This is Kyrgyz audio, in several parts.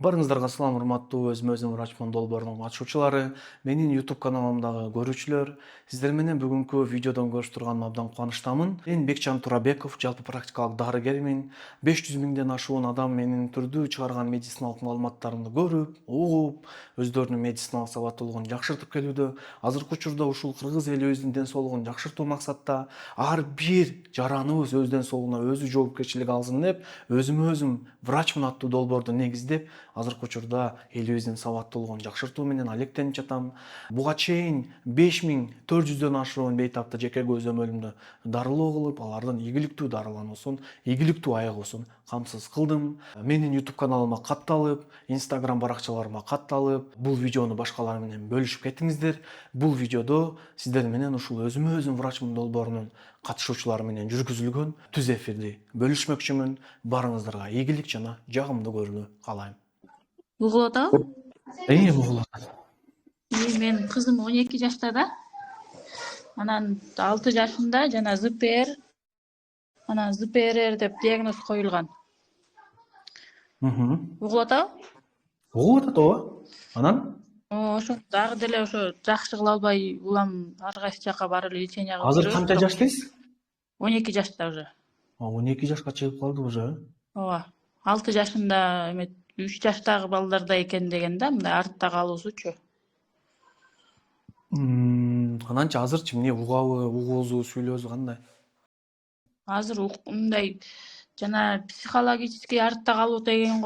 Барыңыздарга салам, урматтуу өзүм врачман долбоорунун катышуучулары, менин YouTube каналымдагы көрүүчүлөр. Сиздер менен бүгүнкү видеодон көрүшүп турганыма абдан кубанычтамын. Мен Бекчан Турабеков, жалпы практикалык дарыгермин. 500 миңден ашуун адам менин түрдүү чыгарган медициналык маалыматтарымды көрүп, угуп, өздөрүнүн медициналык сабаттуулугун жакшыртып келүүдө. Азыркы учурда ушул кыргыз элибиздин ден соолугун жакшыртуу максатта ар бир жараныбыз өз ден соолугуна өзү жоопкерчилик алсын деп, өзүмө өзүм врачмын аттуу долбоорду негиздеп, азыркы учурда элибиздин сабаттуулугун жакшыртуу менен алектенип жатам. Буга чейин 5400дөн ашуун бейтапты жеке көзөмөлүмдү дарылоо кылып, алардын ийгиликтүү дарылануусун, ийгиликтүү айыгуусун камсыз кылдым. Менин YouTube каналыма катталып, Instagram баракчаларыма катталып, бул видеону башкалар менен бөлүшүп кетиңиздер. Бул видеодо сиздер менен ушул өзүмө өзүм врачмын долбоорунун катышуучулары менен жүргүзүлгөн түз эфирди бөлүшмөкчүмүн. Барыңыздарга ийгилик жана жагымдуу көрүүнү каалайм. Угулуп атабы? Угулуп атат. Менин кызым 12 жашта да. Анан 6 жашында жана ЗПР, анан ЗПРР деп диагноз коюлган. Угулуп атабы? Угулуп атат, ооба. Анан? Ошо дагы деле ошо жакшы кыла албай, улам ар кайсы жака барып лечение кылып Азыр жүрөбүз. канча жаштайсыз? 12 жашта уже. 12 жашка чыгып калды уже. Ооба. 6 жашында эме 3 жаштагы балдарда экен деген да, мындай артта калуусучу. Ананчы азырчы эмне угабы, угуусу, сүйлөөсү кандай? Азыр мындай жана психологический артта калуу деген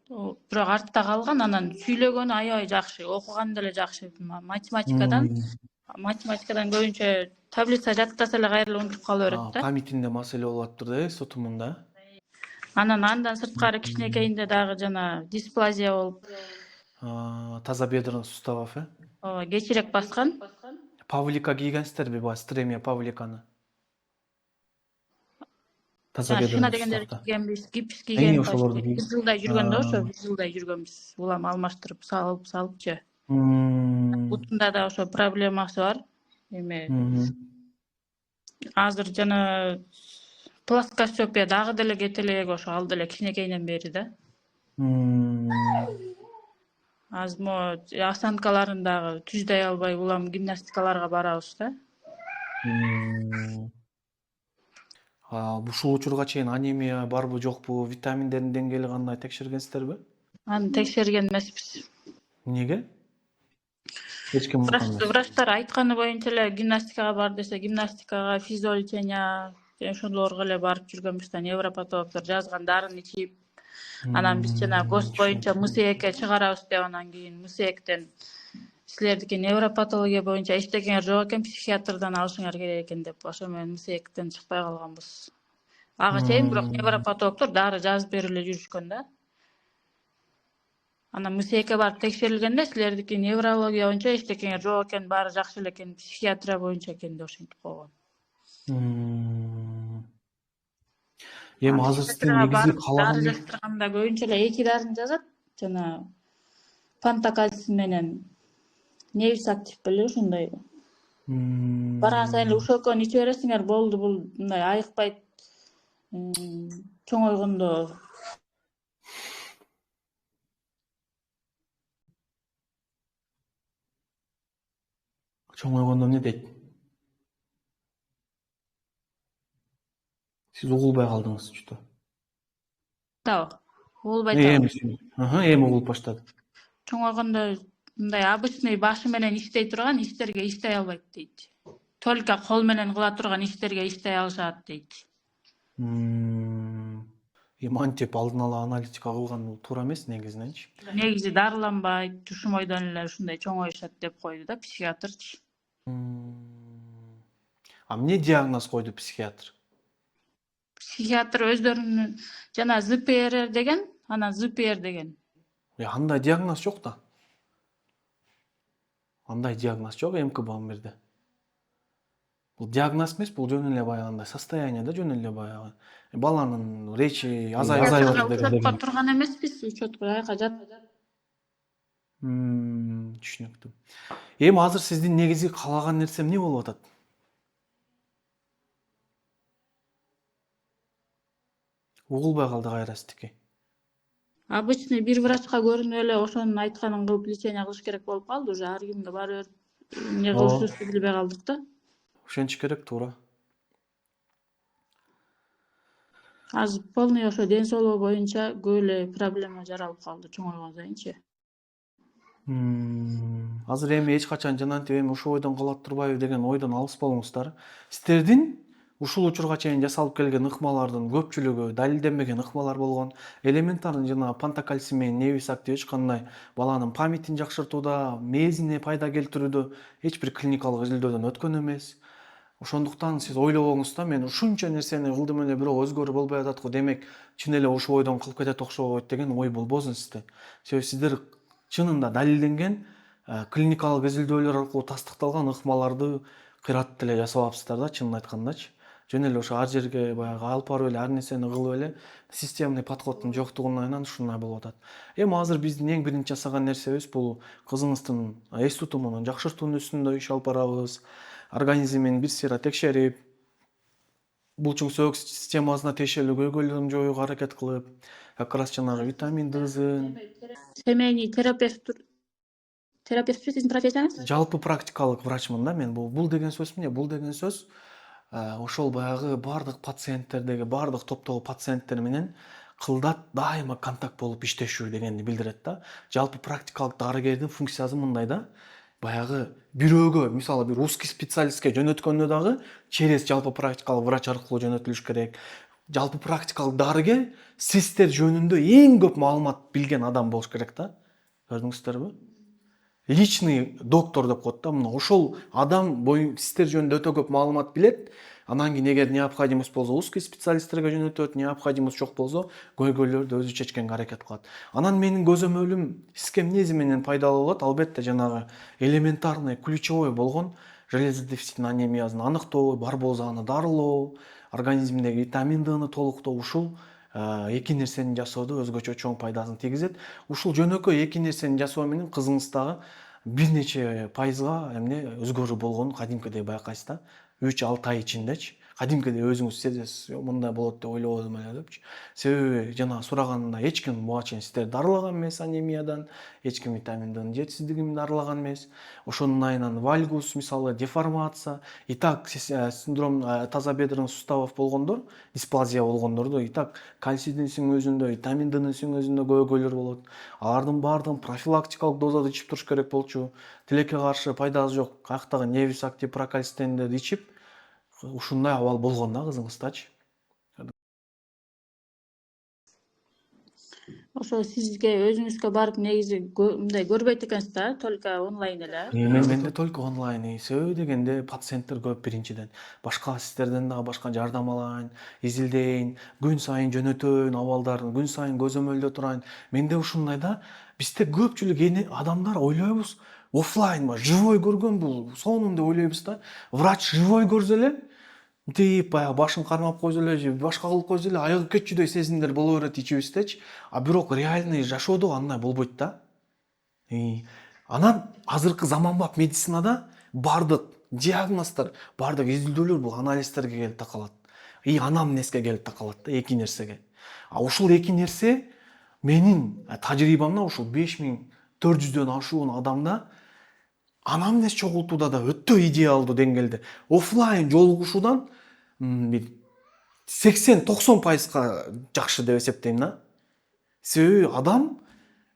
бирок артта калган, анан сүйлөгөнү аябай жакшы, окуган деле жакшы. Математикадан көбүнчө таблица жаттаса эле кайра эле унутуп кала берет да. Памятинде маселе болуп атыптыр да, сотумунда. Андан сырткары кичинекейинде дагы жана дисплазия болуп, Тазобедренный суставов, ооба, кечирээк баскан. Павлика кийгенсиздерби, баягы стремия павликаны? Шина Тазобедренный дегендер суставда. кийгенбиз, гипс кийген, Ошолорду почти 1 жылдай жүргөн да, ошо 1 жылдай жүргөнбүз. Улам алмаштырып салыпчы. Бутунда да ошо проблемасы бар. Эме азыр жана плоскостопия дагы деле кете элек, ошо ал деле кичинекейинен бери да. Азыр могу осанкаларын дагы түздөй албай, улам гимнастикаларга барабыз да. Ушул учурга чейин анемия барбы жокпу, витаминдердин деңгээли кандай текшергенсиздерби? Аны текшерген эмеспиз. Эмнеге? Эч ким унуткан. Врачтар айтканы боюнча эле гимнастикага бар десе, гимнастикага, физиолечение ошолорго эле барып жүргөнбүз да, невропатологдор жазган дарыны ичип. Анан биз жана ГОСТ боюнча МСЭКке чыгарабыз деп, анан кийин МСЭКтен силердики невропатология боюнча эчтекеңер жок экен, психиатрдан алышыңар керек экен деп, ошо менен МСЭКтен чыкпай калганбыз. Ага чейин бирок невропатологдор дары жазып берип эле жүрүшкөн да. Анан МСЭКке барып текшерилгенде силердики неврология боюнча эчтекеңер жок экен, баары жакшы эле экен, психиатрия боюнча экен деп ошентип койгон. Эми азыр сиздин негизги дары каалаган жаздырганда көбүнчө эле 2 дарыны жазат, жана пантокальцин менен невисактив беле ушундай. Барган сайын эле ушул экөөнү иче бересиңер, болду, бул мындай айыкпайт. Чоңойгондо эмне дейт? Сиз угулбай калдыңыз чүтө. табы. Угулбай табы. Эми угулуп баштады. Чоңойгондо мындай обычный башы менен иштей турган иштерге иштей албайт дейт. Только кол менен кыла турган иштерге иштей алышат дейт. Эми антип алдын ала аналитика кылган туура эмес негизиненчи. Негизи дарыланбайт, тушумойдон эле ушундай чоңоюшат деп койду да психиатрчы. Эмне диагноз койду психиатр? Психиатр өздөрүнүн жана ЗПРР деген, анан ЗПР деген. Андай диагноз жок да. Андай диагноз жок МК-Бамбирде. Бул диагноз эмес, бул жөн эле баягындай состояние да, жөн эле баягы. Баланын речи азайып атат. Учетко турган эмеспиз, учетко аяка жат. Түшүнүктүү. Эми азыр сиздин негизги каалаган нерсе эмне болуп атат? Угулбай калды кайра сиздики. Обычный бир врачка көрүнүп эле ошонун айтканын кылып лечение кылыш керек болуп калды. Уже ар кимге бара берип эмне ооба, кылышыбызды билбей калдык да. ошентиш керек, туура. Азыр полный ошо ден соолугу боюнча көп эле проблема жаралып калды чоңойгон сайынчы. Азыр эми эч качан жанагынтип эми ушул ойдон кала турбайбы деген ойдон алыс болуңуздар. Сиздердин ушул учурга чейин жасалып келген ыкмалардын көпчүлүгү далилденбеген ыкмалар болгон. Элементарный жанагы пантокальций менен невис актив эч кандай баланын памятин жакшыртууда, мээзине пайда келтирүүдө эч бир клиникалык изилдөөдөн өткөн эмес. Ошондуктан сиз ойлобоңуз да, мен ушунча нерсени кылдым эле бирок өзгөрүү болбой атат го, демек чын эле ушул ойдон кылып кетет окшойт деген ой болбосун сизде. Себеби сиздер чынында далилденген клиникалык изилдөөлөр аркылуу тастыкталган ыкмаларды кыйратып деле жасабапсыздар да, чынын айткандачы. Жөн эле ошо ар жерге баягы алып барып эле ар нерсени кылып эле системный подходдун жоктугунан ушундай болуп атат. Эми азыр биздин эң биринчи жасаган нерсебиз бул кызыңыздын эс тутумунун жакшыртуунун үстүндө иш алып барабыз. Организмин бир сыйра текшерип, булчуң сөөгү системасына тиешелүү көйгөйлөрүн жоюуга аракет кылып, как раз жанагы витамин Д'сын, Семейный терапевт sizin профессияңыз? жалпы практикалык врачмын да мен. Бул деген сөз эмне? Бул деген сөз ошол баягы бардык пациенттердеги бардык топтогу пациенттер менен кылдат дайыма контакт болуп иштешүү дегенди билдирет да. Жалпы практикалык дарыгердин функциясы мындай да. Баягы бирөөгө, мисалы бир узкий специалистке жөнөткөндө дагы через жалпы практикалык врач аркылуу жөнөтүлүш керек. Жалпы практикалык дарыгер сиздер жөнүндө эң көп маалымат билген адам болуш керек да. Көрдүңүздөрбү? Личный доктор деп коет да. Мына ошол адам сиздер жөнүндө өтө көп маалымат билет. Анан кийин эгер необходимость болсо узкий специалисттерге жөнөтөт, необходимость жок болсо көйгөйлөрдү өзү чечкенге аракет кылат. Анан менин көзөмөлүм сизге эмнеси менен пайдалуу болот? Албетте жанагы элементарный, ключевой болгон железодефицитный анемиясын аныктоо, бар болсо аны дарылоо, организмдеги витамин Д'ны толуктоо, ушул эки нерсени жасоодо өзгөчө чоң пайдасын тийгизет. Ушул жөнөкөй эки нерсени жасоо менен кызыңыздагы бир нече пайызга эмне өзгөрүү болгонун кадимкидей байкайсыз да. 3-6 ай ичиндечи. Кадимкидей өзүңүз сезесиз, мындай болот деп ойлободум эле депчи. Себеби жана сураганымда эч ким буга чейин сиздерди дарылаган эмес анемиядан, эч ким витамин Д'нын жетишсиздигин дарылаган эмес. Ошонун айынан вальгус, мисалы деформация, и так синдром тазобедренных суставов болгондор, дисплазия болгондордо и так кальцийдин сиңүүсүндө, витамин Д'нын сиңүүсүндө көйгөйлөр болот. Алардын баардыгын профилактикалык дозада ичип туруш керек болчу. Тилекке каршы пайдасы жок, каяктагы невис актив прокальцитендерди ичип, ушундай абал болгон да кызыңыздачы. Ошо сизге өзүңүзгө барып негизи мындай көрбөйт экенсиз да, только онлайн эле. Менде только онлайн. Себеби дегенде пациенттер көп биринчиден. Башка сиздерден дагы башка жардам алайын, изилдейин, күн сайын жөнөтөйүн абалдарын, күн сайын көзөмөлдө турайын. Менде ушундай да, бизде көпчүлүк адамдар ойлойбуз, офлайн живой көргөн бул сонун деп ойлойбуз да. Врач живой көрсө эле тип баягы башын кармап койсо эле же башка кылып койсо эле айыгып кетчүдөй сезимдер боло берет ичибиздечи. А бирок реальный жашоодо андай болбойт да. Анан азыркы заманбап медицинада бардык диагноздор, бардык изилдөөлөр бул анализтерге келип такалат. Анамнезге келип такалат да, эки нерсеге. А ушул эки нерсе менин тажрыйбамда ушул 5400дөн ашуун адамда анамнез чогултууда да өтө идеалдуу деңгээлде. Офлайн жолугушуудан бир 80-90% жакшы деп эсептейм да. Себеби адам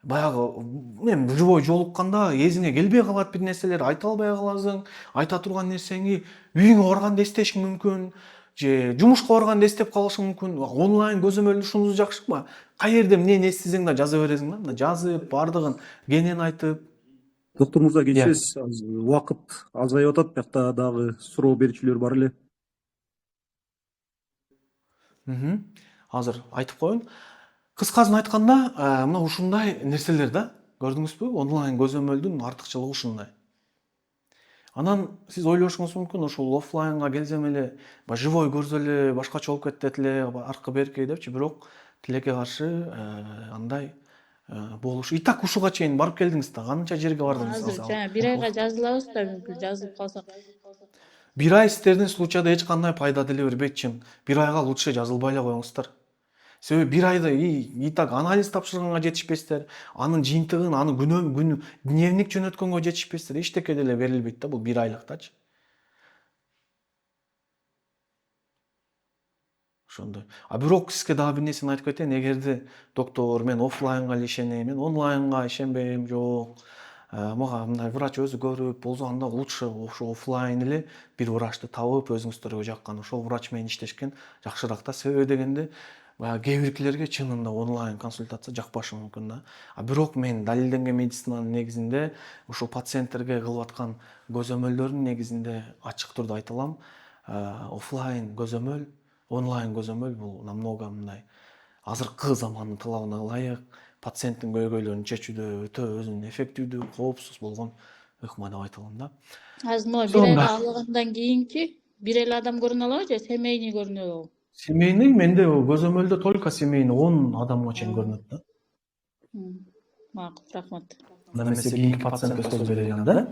баягы живой жолукканда эзиңе келбей калат, бир нерселер айта албай каласың, айта турган нерсеңи үйүңө барганда эстешиң мүмкүн, же жумушка барганда эстеп калышың мүмкүн. Онлайн көзөмөлдө ушунусу жакшымы? Каерде эмнени эстесең да жаза бересиң да, мына жазып, бардыгын кенен айтып. Доктор мырза, кечиресиз, убакыт азайып атат, биякта дагы суроо берүүчүлөр бар эле. Азыр айтып коеюн. Кыскасын айтканда, мына ушундай нерселер да, көрдүңүзбү? Онлайн көзөмөлдүн артыкчылыгы ушундай. Анан сиз ойлошуңуз мүмкүн, ушул офлайнга келсем эле, живой көрсө эле башкача болуп кетет эле, аркы берки депчи, бирок тилекке каршы андай болуш. И так ушуга чейин барып келдиңиз да, канча жерге бардыңыз? Азыр жана бир айга жазылабыз да, мүмкүн жазылып калсак. Бир ай сиздердин случайда эч кандай пайда деле бербейт чын. Бир айга лучше жазылбай эле коюңуздар. Себеби бир айда и так анализ тапшырганга жетишпестер, анын жыйынтыгын, анын күн дневник жөнөткөнгө жетишпестер, эчтеке деле берилбейт да бул бир айлыктачы. Ошондой. А бирок сизге дагы бир нерсени айтып кетейин. Эгерде доктор мен оффлайнга эле ишенем, мен онлайнга ишенбейм, жок. Мага мындай врач өзү көрүп, болсо анда лучше ошо оффлайн эле бир врачты табып, өзүңүздөргө жаккан ошол врач менен иштешкен жакшыраак да. Себеби дегенде баягы кээ биркилерге чынында онлайн консультация жакпашы мүмкүн да. А бирок мен далилденген медицинанын негизинде ушул пациенттерге кылып аткан көзөмөлдөрдүн негизинде ачык түрдө айта алам. Оффлайн көзөмөл, онлайн көзөмөл бул намного мындай азыркы замандын талабына ылайык пациенттин көйгөйлөрүн чечүүдө өтө өзүнүн эффективдүү, коопсуз болгон ыкма деп айта алам да. Азыр могу бир Сонда айга алгандан кийинки бир эле адам көрүнө алабы же семейный көрүнөбү? семейный менде көзөмөлдө только семейный 10 адамга чейин көрүнөт да. Макул, рахмат. Анда эмесе кийинки пациентке сөз берейин да.